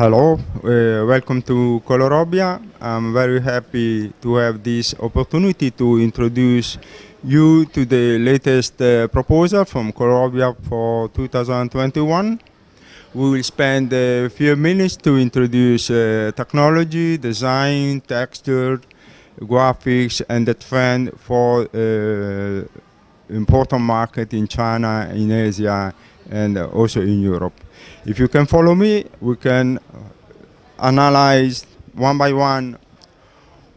Hello, welcome to Colorobbia. I'm very happy to have this opportunity to introduce you to the latest proposal from Colorobbia for 2021. We will spend a few minutes to introduce technology, design, texture, graphics, and the trend for important market in China, in Asia, and also in Europe. If you can follow me, we can analyze one by one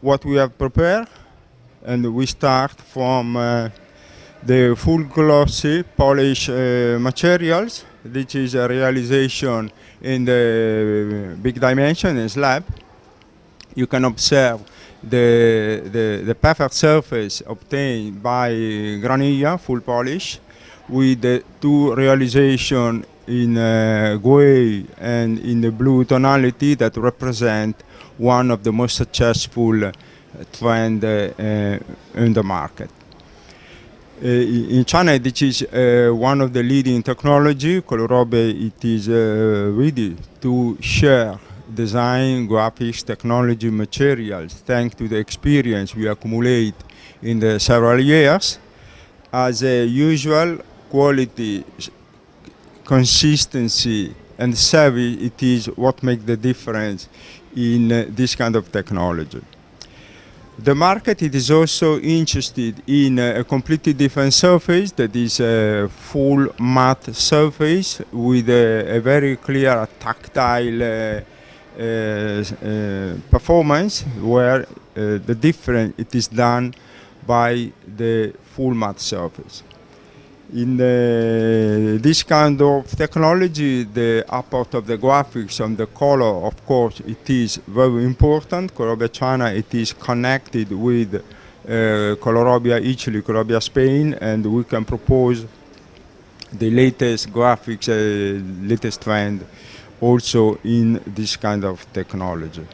what we have prepared, and we start from the full glossy polish materials. This is a realization in the big dimension and slab. You can observe the perfect surface obtained by granilla full polish with the two realization in gray and in the blue tonality that represent one of the most successful trend in the market. In China, this is one of the leading technology. Colorobbia, it is ready to share design, graphics, technology, materials, thanks to the experience we accumulate in the several years. As usual, quality, consistency, and service, it is what makes the difference in this kind of technology. The market it is also interested in a completely different surface that is a full matte surface with a very clear tactile performance where the difference it is done by the full matte surface. In this kind of technology, the apport of the graphics and the color, of course, it is very important. Colorobbia China, it is connected with Colorobbia Italy, Colorobbia Spain, and we can propose the latest graphics, latest trend, also in this kind of technology.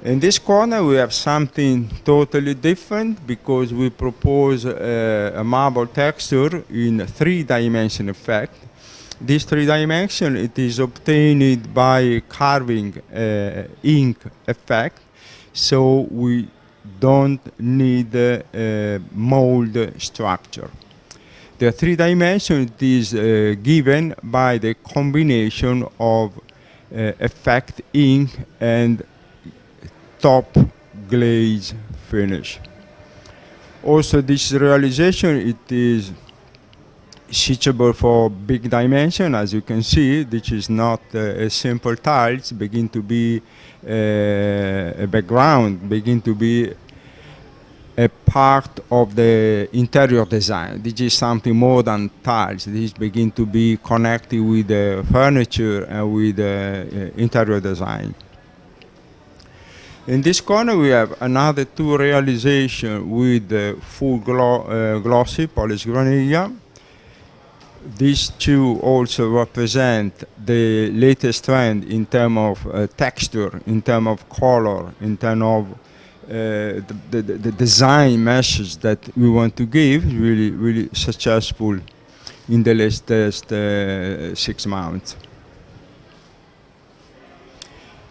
In this corner, we have something totally different because we propose a marble texture in three-dimension effect. This three-dimension, it is obtained by carving ink effect, so we don't need a mold structure. The three-dimension is given by the combination of effect ink and top glaze finish. Also, this realization it is suitable for big dimension. As you can see, this is not a simple tiles, begin to be a background, begin to be a part of the interior design. This is something more than tiles. This begin to be connected with the furniture and with the interior design. In this corner, we have another two realizations with the full glossy polished granilla. These two also represent the latest trend in terms of texture, in terms of color, in terms of the design message that we want to give. Really successful in the latest 6 months.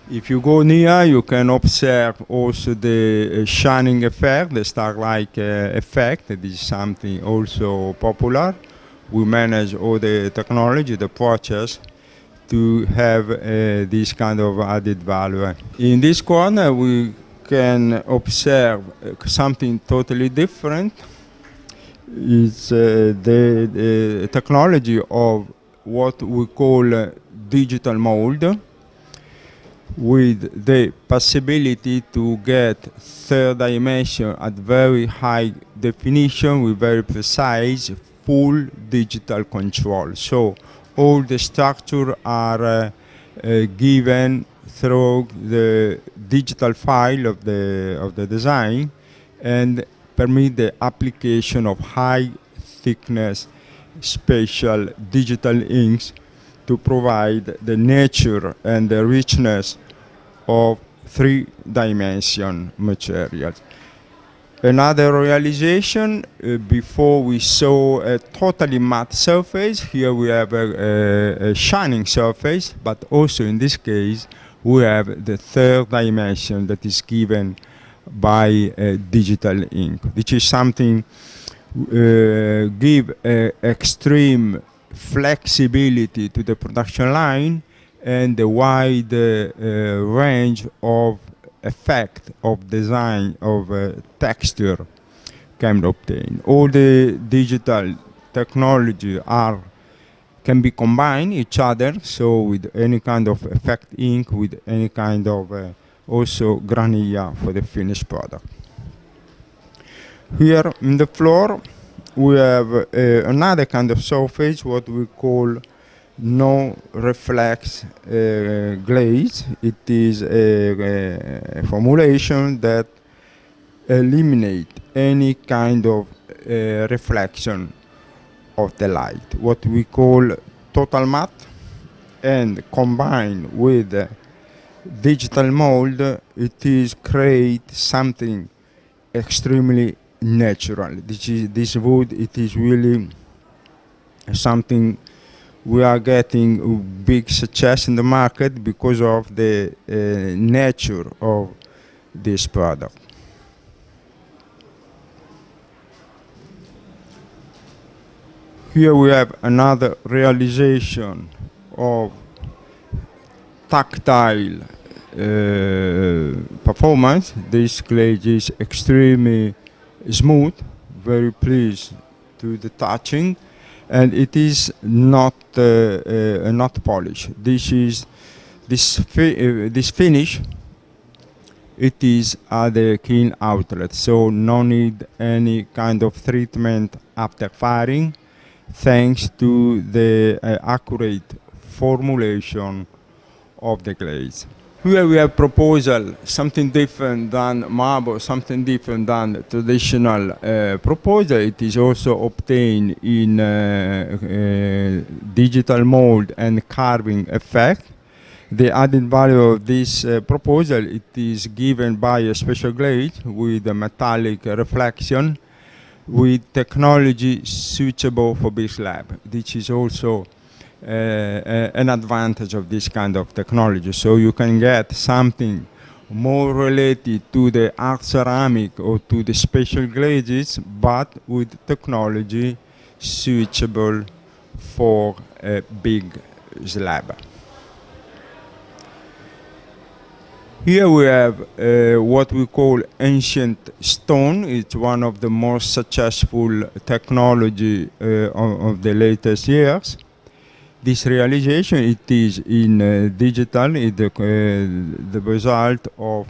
If you go near, you can observe also the shining effect, the star-like effect. This is something also popular. We manage all the technology, the process, to have this kind of added value. In this corner, we can observe something totally different. It's the technology of what we call digital mold, with the possibility to get third dimension at very high definition with very precise full digital control. So all the structure are given through the digital file of the design and permit the application of high thickness special digital inks to provide the nature and the richness of three-dimension materials. Another realization, before we saw a totally matte surface, here we have a shining surface, but also in this case we have the third dimension that is given by digital ink. Which is something give extreme flexibility to the production line and a wide range of effect of design of texture can be obtained. All the digital technology can be combined each other, so with any kind of effect ink, with any kind of also granilla for the finished product. Here in the floor we have another kind of surface, what we call no reflex glaze. It is a formulation that eliminates any kind of reflection of the light, what we call total matte, and combined with digital mold, it is create something extremely natural. This wood, it is really something we are getting big success in the market because of the nature of this product. Here we have another realization of tactile performance. This glaze is extremely smooth, very pleased to the touching, and it is not polished. This finish. It is at the clean outlet, so no need any kind of treatment after firing, thanks to the accurate formulation of the glaze. Here we have proposal, something different than marble, something different than traditional proposal. It is also obtained in digital mold and carving effect. The added value of this proposal, it is given by a special glaze with a metallic reflection with technology suitable for this lab. This is also an advantage of this kind of technology. So you can get something more related to the art ceramic or to the special glazes, but with technology suitable for a big slab. Here we have what we call ancient stone. It's one of the most successful technology of the latest years. This realization, it is in digital, the result of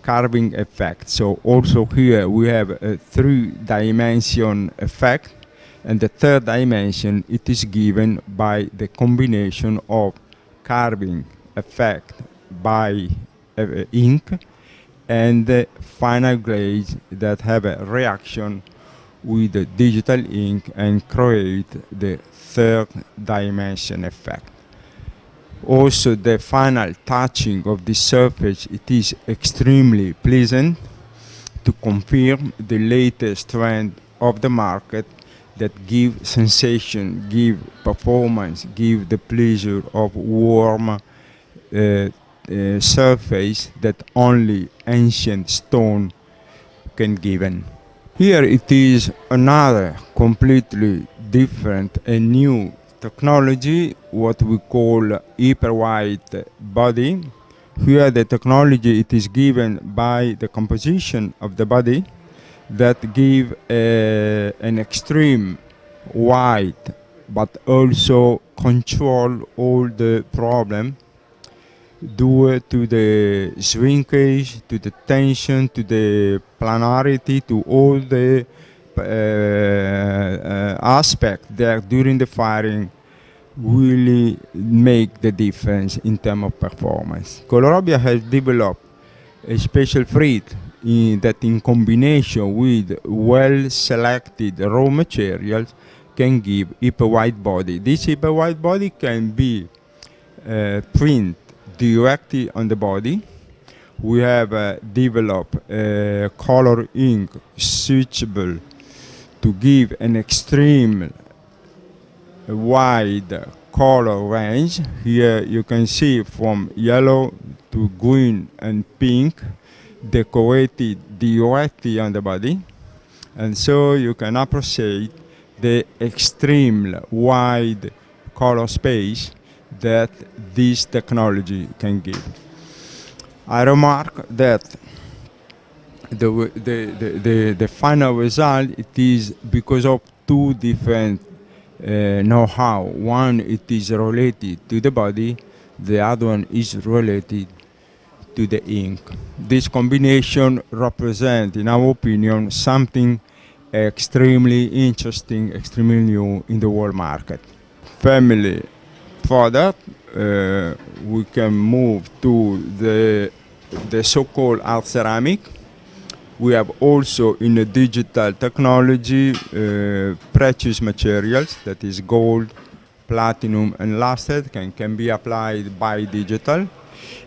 carving effect. So also here we have a 3-dimension effect, and the third dimension, it is given by the combination of carving effect by ink and the final glaze that have a reaction with the digital ink and create the third dimension effect. Also, the final touching of the surface, it is extremely pleasant to confirm the latest trend of the market that give sensation, give performance, give the pleasure of warm surface that only ancient stone can give. Here it is another completely different and new technology, what we call hyper-white body. Here the technology, it is given by the composition of the body that give an extreme white, but also control all the problem due to the shrinkage, to the tension, to the planarity, to all the aspects that during the firing really make the difference in terms of performance. Colorobbia has developed a special frit that in combination with well-selected raw materials can give hyper-white body. This hyper-white body can be printed directly on the body, we have developed a color ink switchable to give an extreme wide color range. Here you can see from yellow to green and pink decorated directly on the body, and so you can appreciate the extreme wide color space that this technology can give. I remark that the final result, it is because of two different know-how. One, it is related to the body, the other one is related to the ink. This combination represents, in our opinion, something extremely interesting, extremely new in the world market. Family product, we can move to the so-called art ceramic. We have also in the digital technology precious materials, that is gold, platinum, and luster can be applied by digital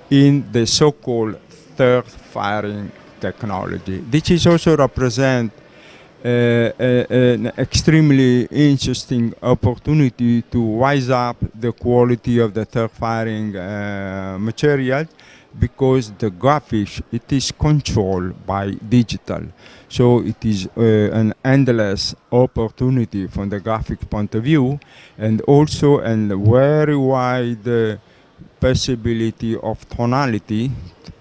in the so-called third firing technology. This is also represent an extremely interesting opportunity to rise up the quality of the third firing material, because the graphics, it is controlled by digital. So it is an endless opportunity from the graphic point of view, and also a very wide possibility of tonality,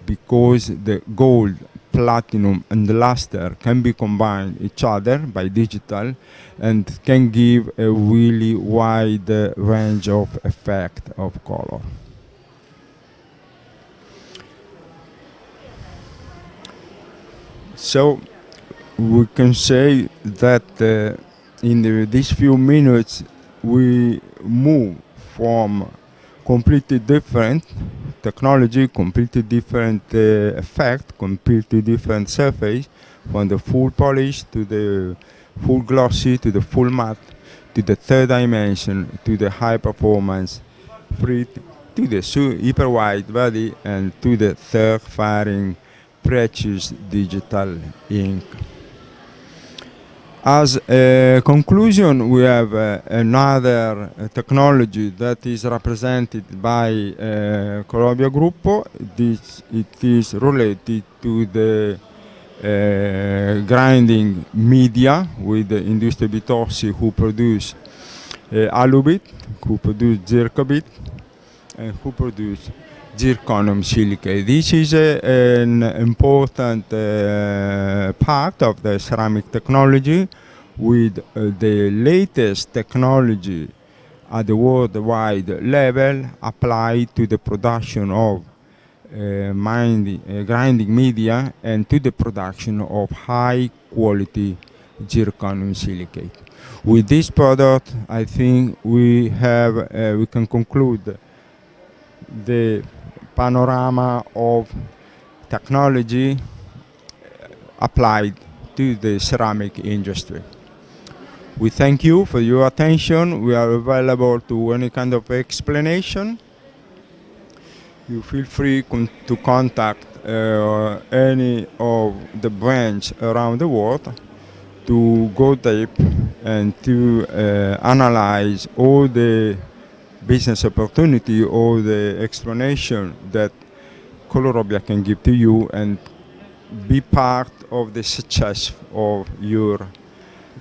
because the gold, platinum, and the luster can be combined each other by digital and can give a really wide range of effect of color. So we can say that in these few minutes we move from completely different technology, completely different effect, completely different surface, from the full polish to the full glossy to the full matte to the third dimension to the high performance free to the hyper wide body and to the third firing precious digital ink. As a conclusion, we have another technology that is represented by Colorobbia Group. It is related to the grinding media with the Industria Bitorsi, who produce alubit, who produce zircobit, and who produce zirconium silicate. This is an important part of the ceramic technology, with the latest technology at the worldwide level applied to the production of grinding media and to the production of high quality zirconium silicate. With this product, I think we can conclude the panorama of technology applied to the ceramic industry. We thank you for your attention. We are available to any kind of explanation. You feel free to contact any of the branch around the world to go deep and to analyze all the business opportunity or the explanation that Colorobbia can give to you, and be part of the success of your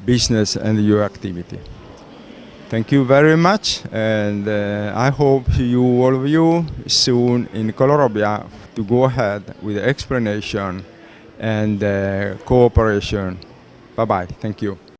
business and your activity. Thank you very much, and I hope to see you, all of you, soon in Colorobbia to go ahead with the explanation and cooperation. Bye-bye. Thank you.